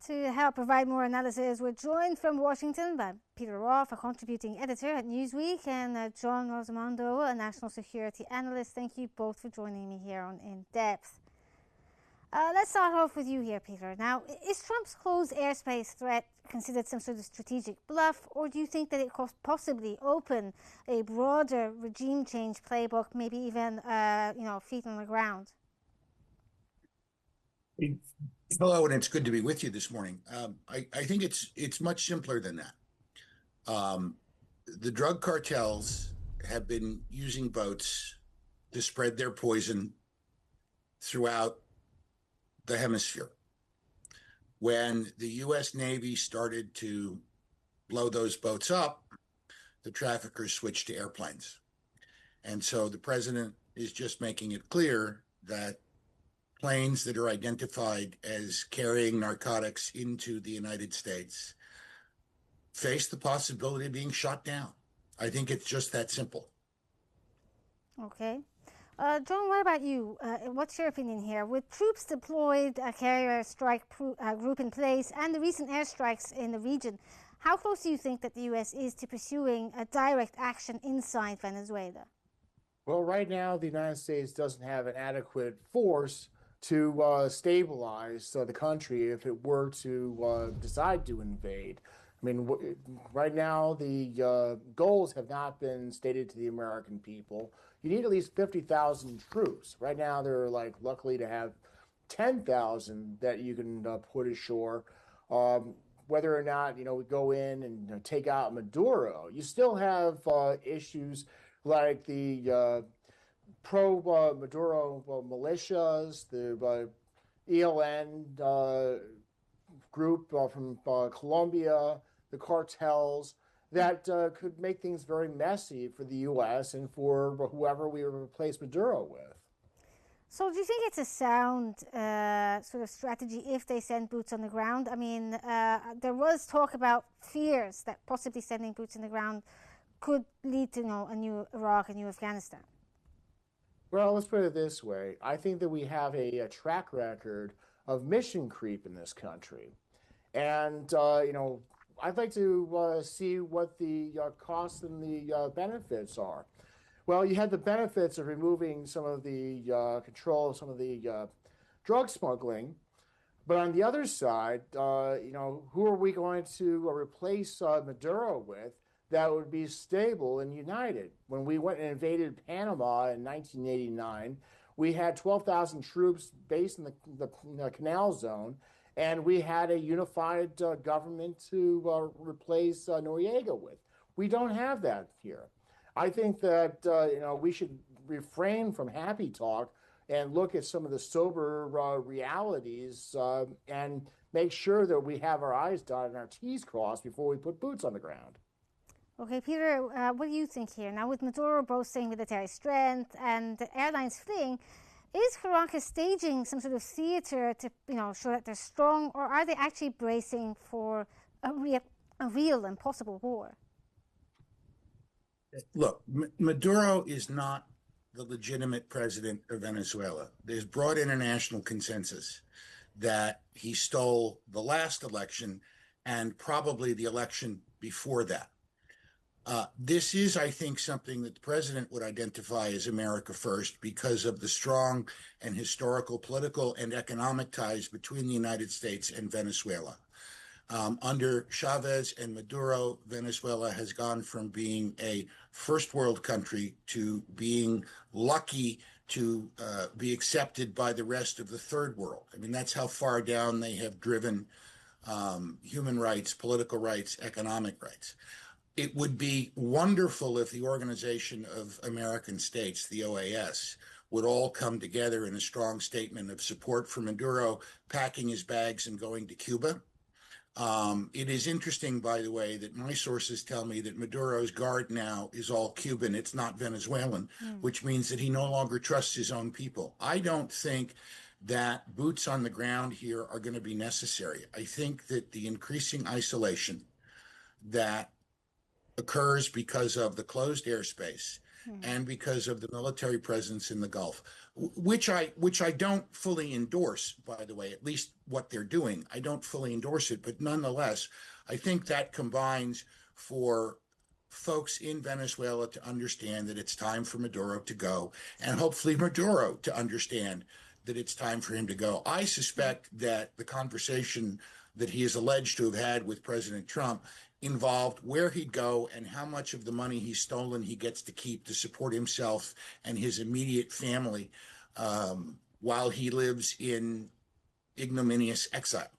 To help provide more analysis, we're joined from Washington by Peter Roth, a contributing editor at Newsweek, and John Rosamondo, a national security analyst. Thank you both for joining me here on In Depth. Let's start off with you here, Peter. Now, is Trump's closed airspace threat considered some sort of strategic bluff, or do you think that it could possibly open a broader regime change playbook, maybe even, feet on the ground? Hello, and it's good to be with you this morning. I think it's much simpler than that. The drug cartels have been using boats to spread their poison throughout the hemisphere. When the U.S. Navy started to blow those boats up, the traffickers switched to airplanes. And so the president is just making it clear that planes that are identified as carrying narcotics into the United States face the possibility of being shot down. I think it's just that simple. Okay. John, what about you? What's your opinion here? With troops deployed, a carrier strike group in place, and the recent airstrikes in the region, how close do you think that the U.S. is to pursuing a direct action inside Venezuela? Well, right now, the United States doesn't have an adequate force to stabilize the country if it were to decide to invade. I mean, right now, the goals have not been stated to the American people. You need at least 50,000 troops. Right now, they're luckily to have 10,000 that you can put ashore. Whether or not, we go in and take out Maduro, you still have issues like the pro-Maduro militias, the ELN group from Colombia, the cartels, that could make things very messy for the U.S. and for whoever we replace Maduro with. So do you think it's a sound sort of strategy if they send boots on the ground? I mean, there was talk about fears that possibly sending boots on the ground could lead to a new Iraq, a new Afghanistan. Well, let's put it this way. I think that we have a track record of mission creep in this country. And, I'd like to see what the costs and the benefits are. Well, you had the benefits of removing some of the control of some of the drug smuggling. But on the other side, who are we going to replace Maduro with that would be stable and united? When we went and invaded Panama in 1989, we had 12,000 troops based in the Canal Zone, and we had a unified government to replace Noriega with. We don't have that here. I think that we should refrain from happy talk and look at some of the sober realities and make sure that we have our I's dotted and our T's crossed before we put boots on the ground. Okay, Peter, what do you think here? Now, with Maduro boasting military strength and the airlines fleeing, is Caracas staging some sort of theater to, show that they're strong, or are they actually bracing for a real and possible war? Look, Maduro is not the legitimate president of Venezuela. There's broad international consensus that he stole the last election and probably the election before that. This is, I think, something that the president would identify as America first because of the strong and historical, political, and economic ties between the United States and Venezuela. Under Chavez and Maduro, Venezuela has gone from being a first world country to being lucky to be accepted by the rest of the third world. I mean, that's how far down they have driven human rights, political rights, economic rights. It would be wonderful if the Organization of American States, the OAS, would all come together in a strong statement of support for Maduro packing his bags and going to Cuba. It is interesting, by the way, that my sources tell me that Maduro's guard now is all Cuban. It's not Venezuelan, which means that he no longer trusts his own people. I don't think that boots on the ground here are going to be necessary. I think that the increasing isolation that occurs because of the closed airspace and because of the military presence in the Gulf, which I don't fully endorse, by the way, at least what they're doing. I don't fully endorse it, but nonetheless, I think that combines for folks in Venezuela to understand that it's time for Maduro to go, and hopefully Maduro to understand that it's time for him to go. I suspect that the conversation that he is alleged to have had with President Trump involved where he'd go and how much of the money he's stolen he gets to keep to support himself and his immediate family while he lives in ignominious exile.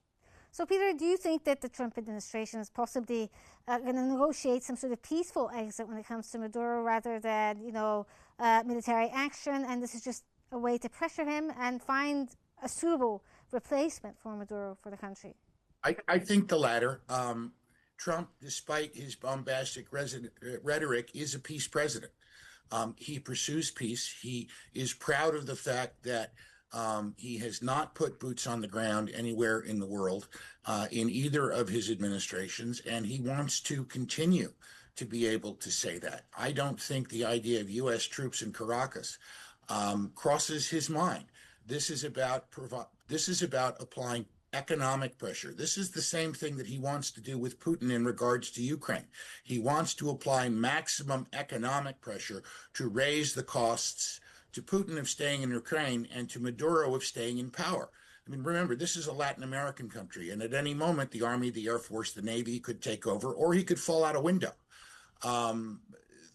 So, Peter, do you think that the Trump administration is possibly going to negotiate some sort of peaceful exit when it comes to Maduro rather than, military action? And this is just a way to pressure him and find a suitable replacement for Maduro for the country? I think the latter. Trump, despite his bombastic rhetoric, is a peace president. He pursues peace. He is proud of the fact that he has not put boots on the ground anywhere in the world in either of his administrations, and he wants to continue to be able to say that. I don't think the idea of U.S. troops in Caracas crosses his mind. This is about applying economic pressure. This is the same thing that he wants to do with Putin in regards to Ukraine. He wants to apply maximum economic pressure to raise the costs to Putin of staying in Ukraine and to Maduro of staying in power. I mean, remember, this is a Latin American country, and at any moment, the Army, the Air Force, the Navy could take over, or he could fall out a window.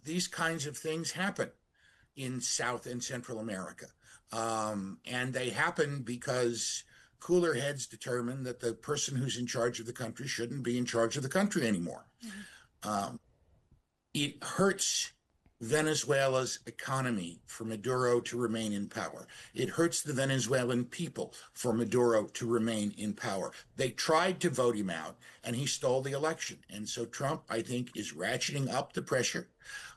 These kinds of things happen in South and Central America. And they happen because cooler heads determine that the person who's in charge of the country shouldn't be in charge of the country anymore. It hurts Venezuela's economy for Maduro to remain in power. It hurts the Venezuelan people for Maduro to remain in power. They tried to vote him out, and he stole the election. And so Trump, I think, is ratcheting up the pressure.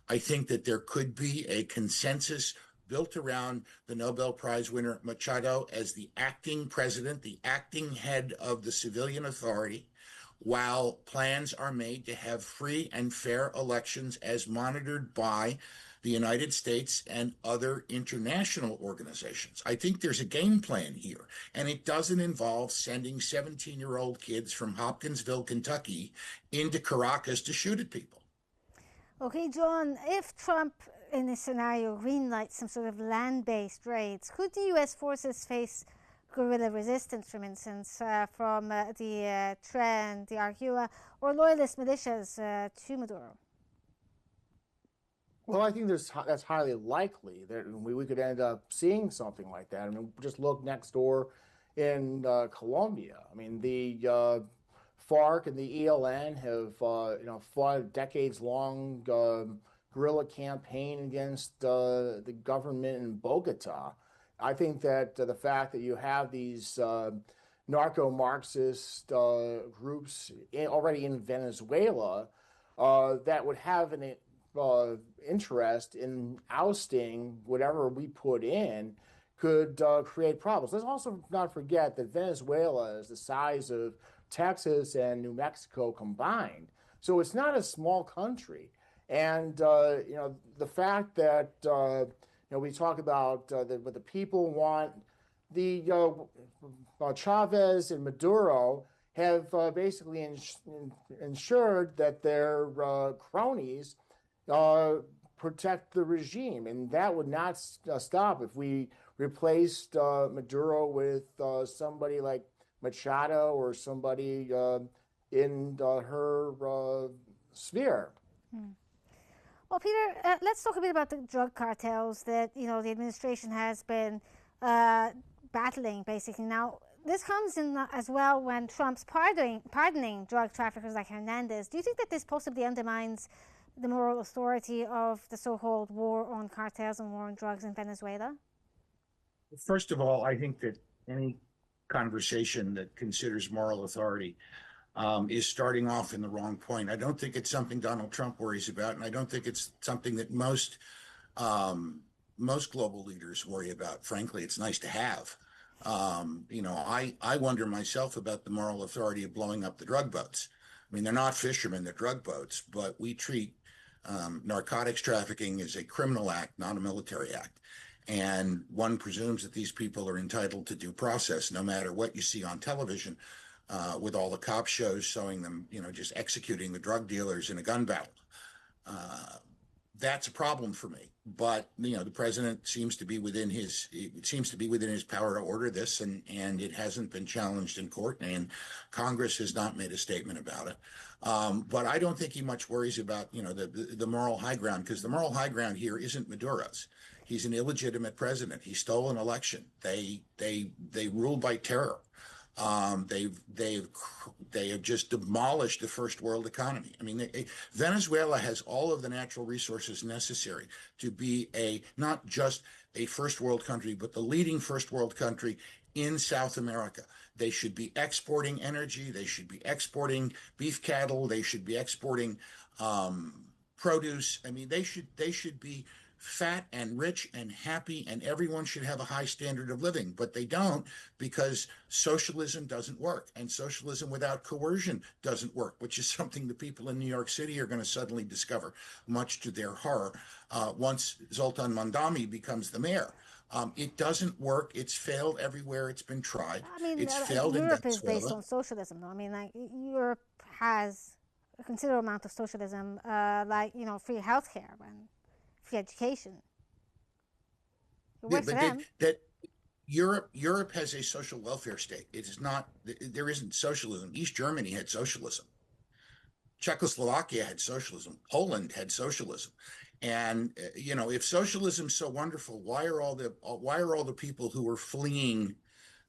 I think that there could be a consensus built around the Nobel Prize winner Machado as the acting president, the acting head of the civilian authority, while plans are made to have free and fair elections as monitored by the United States and other international organizations. I think there's a game plan here, and it doesn't involve sending 17-year-old kids from Hopkinsville, Kentucky into Caracas to shoot at people. Okay, John, if Trump in this scenario greenlights some sort of land-based raids, could the U.S. forces face guerrilla resistance, for instance, from the Tren, the Argua, or loyalist militias to Maduro? Well, I think that's highly likely that we could end up seeing something like that. I mean, just look next door in Colombia. I mean, the FARC and the ELN have fought a decades-long guerrilla campaign against the government in Bogota. I think that the fact that you have these narco-Marxist groups already in Venezuela that would have an interest in ousting whatever we put in could create problems. Let's also not forget that Venezuela is the size of Texas and New Mexico combined. So it's not a small country. And, the fact that, we talk about what the people want, the Chavez and Maduro have basically ensured that their cronies protect the regime. And that would not stop if we replaced Maduro with somebody like Machado or somebody in her sphere. Well, Peter, let's talk a bit about the drug cartels that, the administration has been battling, basically. Now, this comes in as well when Trump's pardoning drug traffickers like Hernandez. Do you think that this possibly undermines the moral authority of the so-called war on cartels and war on drugs in Venezuela? First of all, I think that any conversation that considers moral authority is starting off in the wrong point. I don't think it's something Donald Trump worries about, and I don't think it's something that most global leaders worry about. Frankly, it's nice to have. I wonder myself about the moral authority of blowing up the drug boats. I mean, they're not fishermen, they're drug boats, but we treat Narcotics trafficking is a criminal act, not a military act. And one presumes that these people are entitled to due process, no matter what you see on television, with all the cop shows showing them, just executing the drug dealers in a gun battle. That's a problem for me. But the president seems to be within his power to order this, and it hasn't been challenged in court, and Congress has not made a statement about it. But I don't think he much worries about the moral high ground, because the moral high ground here isn't Maduro's. He's an illegitimate president. He stole an election. They rule by terror. They have just demolished the first world economy. I mean, Venezuela has all of the natural resources necessary to be not just a first world country, but the leading first world country in South America. They should be exporting energy. They should be exporting beef cattle. They should be exporting produce. I mean, they should be fat and rich and happy, and everyone should have a high standard of living. But they don't, because socialism doesn't work, and socialism without coercion doesn't work, which is something the people in New York City are going to suddenly discover, much to their horror, once Zoltan Mondami becomes the mayor. It doesn't work. It's failed everywhere it's been tried. I mean, it's failed in Europe is Venezuela. based on socialism, though. I mean, like, Europe has a considerable amount of socialism, free healthcare and free education. It works for them. That Europe has a social welfare state. It is not. There isn't socialism. East Germany had socialism. Czechoslovakia had socialism. Poland had socialism. And if socialism's so wonderful, why are all the people who were fleeing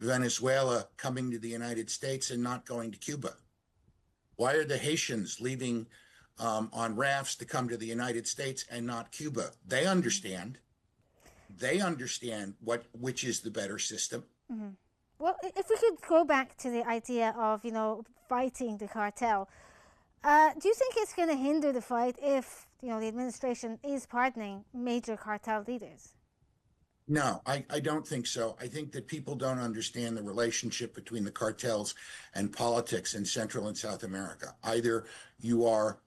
Venezuela coming to the United States and not going to Cuba? Why are the Haitians leaving on rafts to come to the United States and not Cuba? They understand. Which is the better system. Mm-hmm. Well, if we could go back to the idea of fighting the cartel, do you think it's going to hinder the fight if the administration is pardoning major cartel leaders? No, I don't think so. I think that people don't understand the relationship between the cartels and politics in Central and South America. Either you are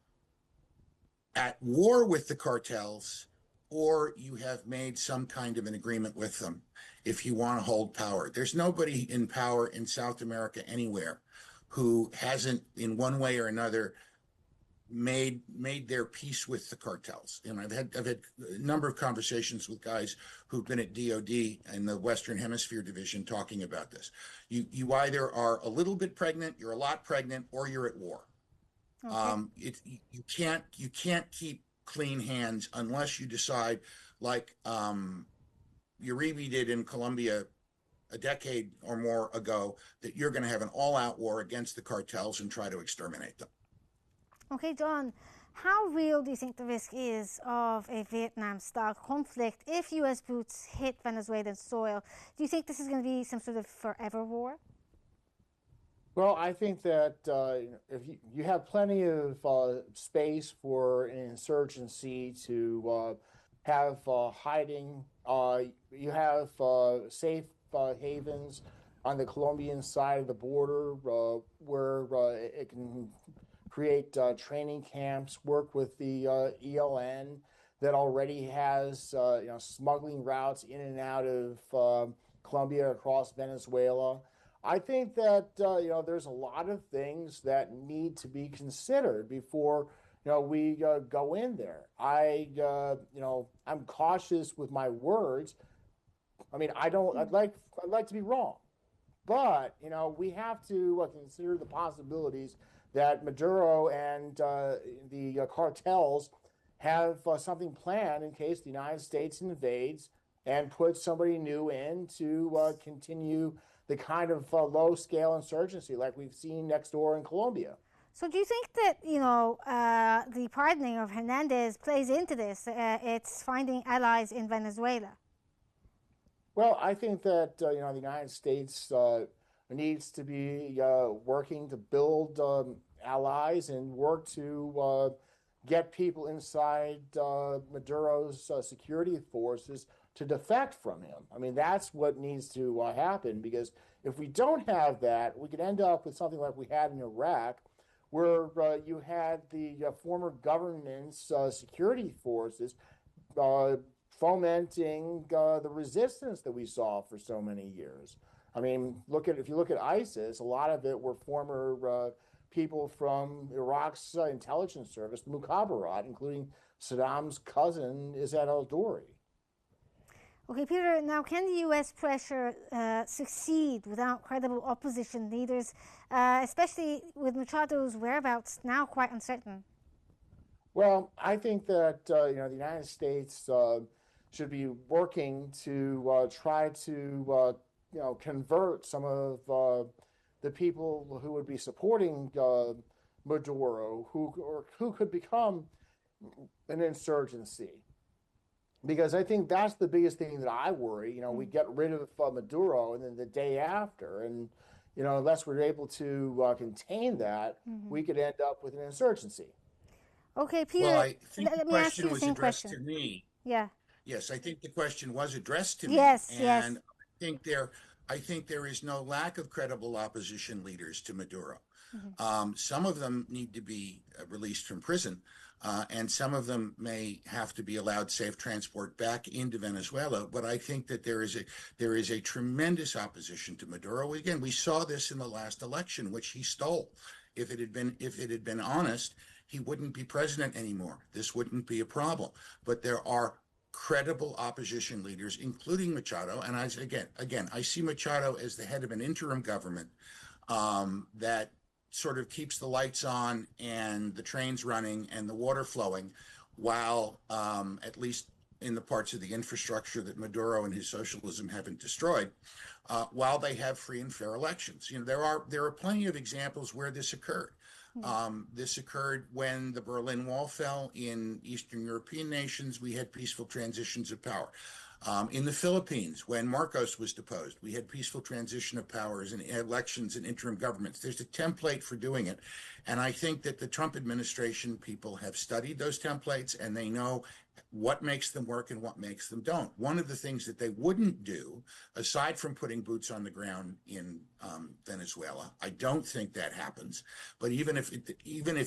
at war with the cartels, or you have made some kind of an agreement with them if you want to hold power. There's nobody in power in South America anywhere who hasn't, in one way or another, made their peace with the cartels. And I've had a number of conversations with guys who've been at DOD in the Western Hemisphere Division talking about this. You either are a little bit pregnant, you're a lot pregnant, or you're at war. Okay. You can't keep clean hands unless you decide, like Uribe did in Colombia a decade or more ago, that you're going to have an all-out war against the cartels and try to exterminate them. Okay, John, how real do you think the risk is of a Vietnam-style conflict if U.S. boots hit Venezuelan soil? Do you think this is going to be some sort of forever war? Well, I think that if you have plenty of space for an insurgency to have hiding, you have safe havens on the Colombian side of the border where it can create training camps, work with the ELN that already has smuggling routes in and out of Colombia across Venezuela. I think that there's a lot of things that need to be considered before we go in there. I'm cautious with my words. I mean, I'd like to be wrong, but we have to consider the possibilities that Maduro and the cartels have something planned in case the United States invades and puts somebody new in to continue the kind of low-scale insurgency like we've seen next door in Colombia. So do you think that, the pardoning of Hernandez plays into this? It's finding allies in Venezuela? Well, I think that, the United States needs to be working to build allies and work to get people inside Maduro's security forces to defect from him. I mean, that's what needs to happen, because if we don't have that, we could end up with something like we had in Iraq, where you had the former government's security forces uh, fomenting the resistance that we saw for so many years. I mean, if you look at ISIS, a lot of it were former people from Iraq's intelligence service, the Mukhabarat, including Saddam's cousin Izzat al-Duri. Okay, Peter, now can the U.S. pressure succeed without credible opposition leaders, especially with Machado's whereabouts now quite uncertain? Well, I think that the United States should be working to try to convert some of the people who would be supporting Maduro, who could become an insurgency. Because I think that's the biggest thing that I worry. We get rid of Maduro, and then the day after, and unless we're able to contain that, we could end up with an insurgency. Okay, Peter. Well, I think let the me ask you question the was same addressed question. to me. Yeah. Yes, I think the question was addressed to me. Yes. And I think there is no lack of credible opposition leaders to Maduro. Some of them need to be released from prison, and some of them may have to be allowed safe transport back into Venezuela. But I think that there is a tremendous opposition to Maduro. Again, we saw this in the last election, which he stole. If it had been honest, he wouldn't be president anymore. This wouldn't be a problem. But there are credible opposition leaders, including Machado. And I see Machado as the head of an interim government that sort of keeps the lights on and the trains running and the water flowing, while at least in the parts of the infrastructure that Maduro and his socialism haven't destroyed, while they have free and fair elections. There are plenty of examples where this occurred. This occurred when the Berlin Wall fell in Eastern European nations. We had peaceful transitions of power. In the Philippines, when Marcos was deposed, we had peaceful transition of powers and elections and interim governments. There's a template for doing it. And I think that the Trump administration people have studied those templates, and they know what makes them work and what makes them don't. One of the things that they wouldn't do, aside from putting boots on the ground in Venezuela, I don't think that happens. But even if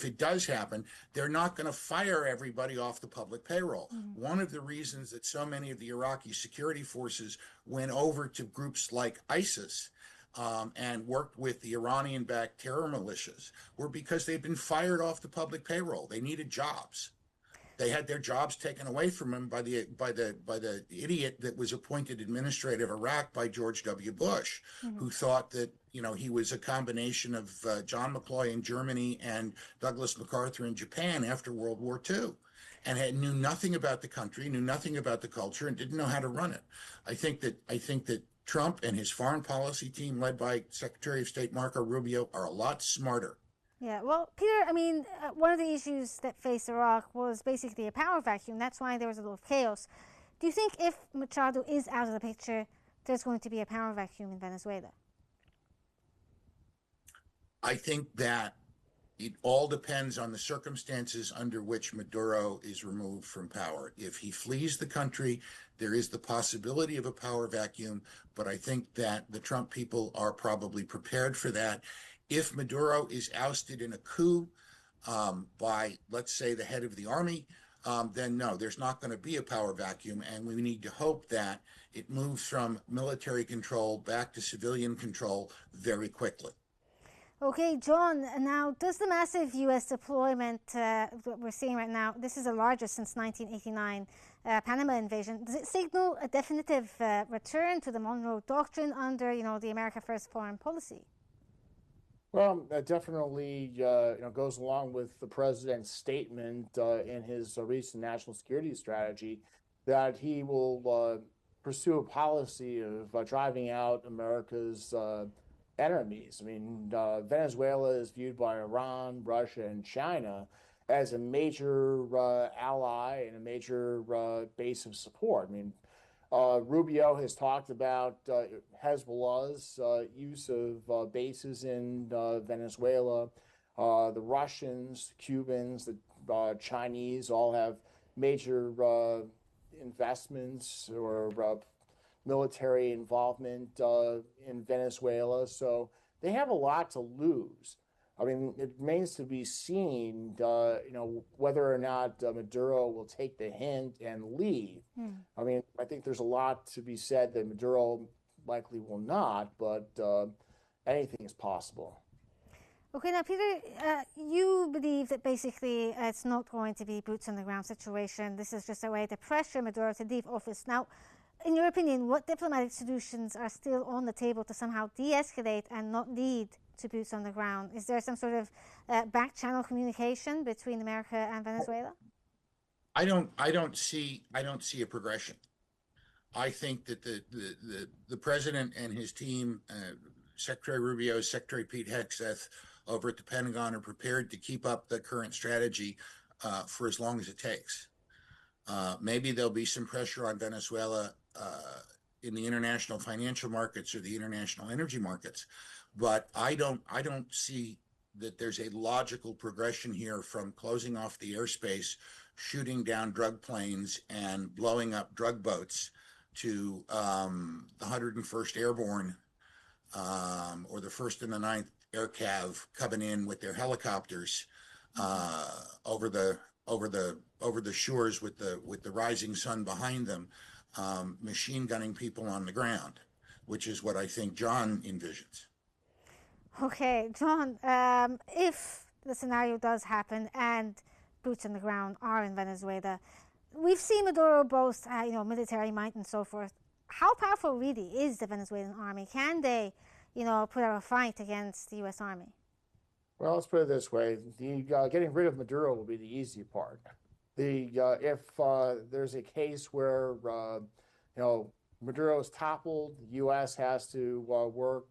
it does happen, they're not going to fire everybody off the public payroll. One of the reasons that so many of the Iraqi security forces went over to groups like ISIS and worked with the Iranian-backed terror militias were because they'd been fired off the public payroll. They needed jobs. They had their jobs taken away from them by the idiot that was appointed administrator of Iraq by George W. Bush, who thought that he was a combination of John McCloy in Germany and Douglas MacArthur in Japan after World War II, and knew nothing about the country, knew nothing about the culture, and didn't know how to run it. I think that Trump and his foreign policy team, led by Secretary of State Marco Rubio, are a lot smarter. Yeah, well, Peter, I mean, one of the issues that faced Iraq was basically a power vacuum. That's why there was a lot of chaos. Do you think if Machado is out of the picture, there's going to be a power vacuum in Venezuela? I think that it all depends on the circumstances under which Maduro is removed from power. If he flees the country, there is the possibility of a power vacuum, but I think that the Trump people are probably prepared for that. If Maduro is ousted in a coup by, let's say, the head of the army, then no, there's not going to be a power vacuum, and we need to hope that it moves from military control back to civilian control very quickly. Okay, John, now does the massive U.S. deployment that we're seeing right now, this is the largest since 1989, Panama invasion, does it signal a definitive return to the Monroe Doctrine under, the America First foreign policy? Well, that definitely goes along with the president's statement in his recent national security strategy that he will pursue a policy of driving out America's enemies. I mean, Venezuela is viewed by Iran, Russia, and China as a major ally and a major base of support. I mean, Rubio has talked about Hezbollah's use of bases in Venezuela. The Russians, Cubans, the Chinese all have major investments or military involvement in Venezuela. So they have a lot to lose. I mean, it remains to be seen, whether or not Maduro will take the hint and leave. I mean, I think there's a lot to be said that Maduro likely will not, but anything is possible. Okay, now Peter, you believe that basically it's not going to be boots on the ground situation. This is just a way to pressure Maduro to leave office. Now, in your opinion, what diplomatic solutions are still on the table to somehow de-escalate and not lead to boots on the ground? Is there some sort of back channel communication between America and Venezuela? I don't see a progression. I think that the president and his team, Secretary Rubio, Secretary Pete Hegseth over at the Pentagon, are prepared to keep up the current strategy for as long as it takes. Maybe there'll be some pressure on Venezuela in the international financial markets or the international energy markets, but I don't see that there's a logical progression here from closing off the airspace, shooting down drug planes, and blowing up drug boats to the 101st Airborne or the 1st and the 9th Air Cav coming in with their helicopters over the shores with the rising sun behind them, machine gunning people on the ground, which is what I think John envisions. Okay, John, if the scenario does happen and boots on the ground are in Venezuela, we've seen Maduro boast, military might and so forth. How powerful really is the Venezuelan army? Can they, put up a fight against the U.S. Army? Well, let's put it this way: getting rid of Maduro will be the easy part. If there's a case where Maduro is toppled, the U.S. has to work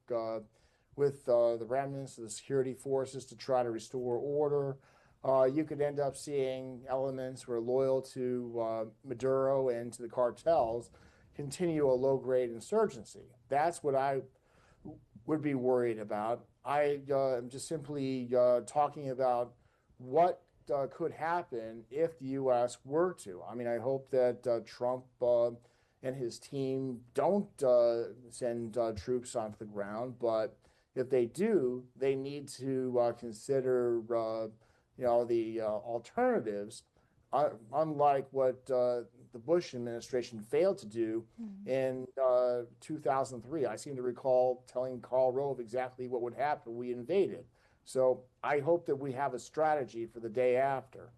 with the remnants of the security forces to try to restore order. You could end up seeing elements who are loyal to Maduro and to the cartels continue a low-grade insurgency. That's what I would be worried about. I am just simply talking about what could happen if the U.S. were to. I mean, I hope that Trump and his team don't send troops onto the ground, but if they do, they need to consider the alternatives, unlike what the Bush administration failed to do in 2003. I seem to recall telling Karl Rove exactly what would happen if we invaded. So I hope that we have a strategy for the day after.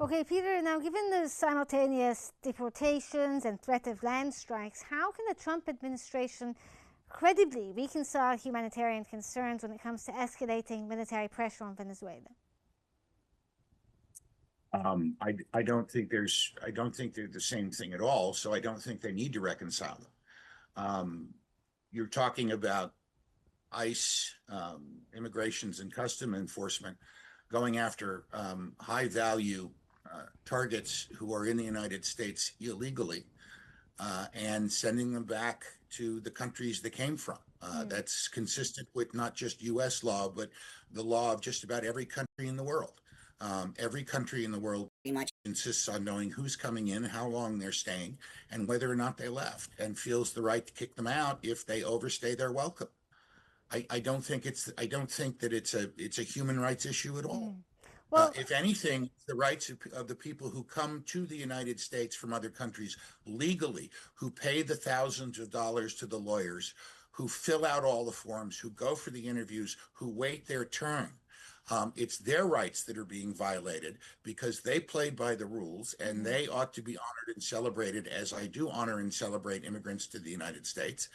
Okay, Peter, now given the simultaneous deportations and threat of land strikes, how can the Trump administration credibly reconcile humanitarian concerns when it comes to escalating military pressure on Venezuela? I don't think they're the same thing at all. So I don't think they need to reconcile them. You're talking about ICE, immigrations and custom enforcement going after high value targets who are in the United States illegally and sending them back to the countries they came from. That's consistent with not just U.S. law, but the law of just about every country in the world. Every country in the world pretty much insists on knowing who's coming in, how long they're staying, and whether or not they left, and feels the right to kick them out if they overstay their welcome. I don't think that it's a human rights issue at all. Well, if anything, the rights of the people who come to the United States from other countries legally, who pay the thousands of dollars to the lawyers, who fill out all the forms, who go for the interviews, who wait their turn. It's their rights that are being violated because they played by the rules, and they ought to be honored and celebrated, as I do honor and celebrate immigrants to the United States.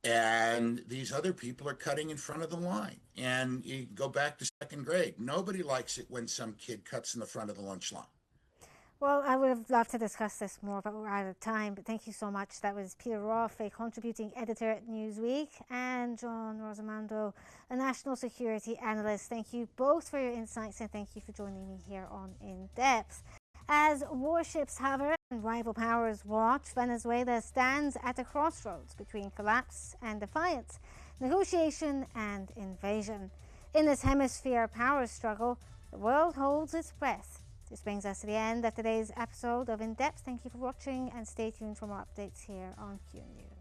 And these other people are cutting in front of the line. And you go back to second grade. Nobody likes it when some kid cuts in the front of the lunch line. Well, I would have loved to discuss this more, but we're out of time. But thank you so much. That was Peter Roth, a contributing editor at Newsweek, and John Rosamando, a national security analyst. Thank you both for your insights, and thank you for joining me here on In Depth. As warships hover and rival powers watch, Venezuela stands at a crossroads between collapse and defiance, negotiation and invasion. In this hemisphere power struggle, the world holds its breath. This brings us to the end of today's episode of In Depth. Thank you for watching, and stay tuned for more updates here on Qnews.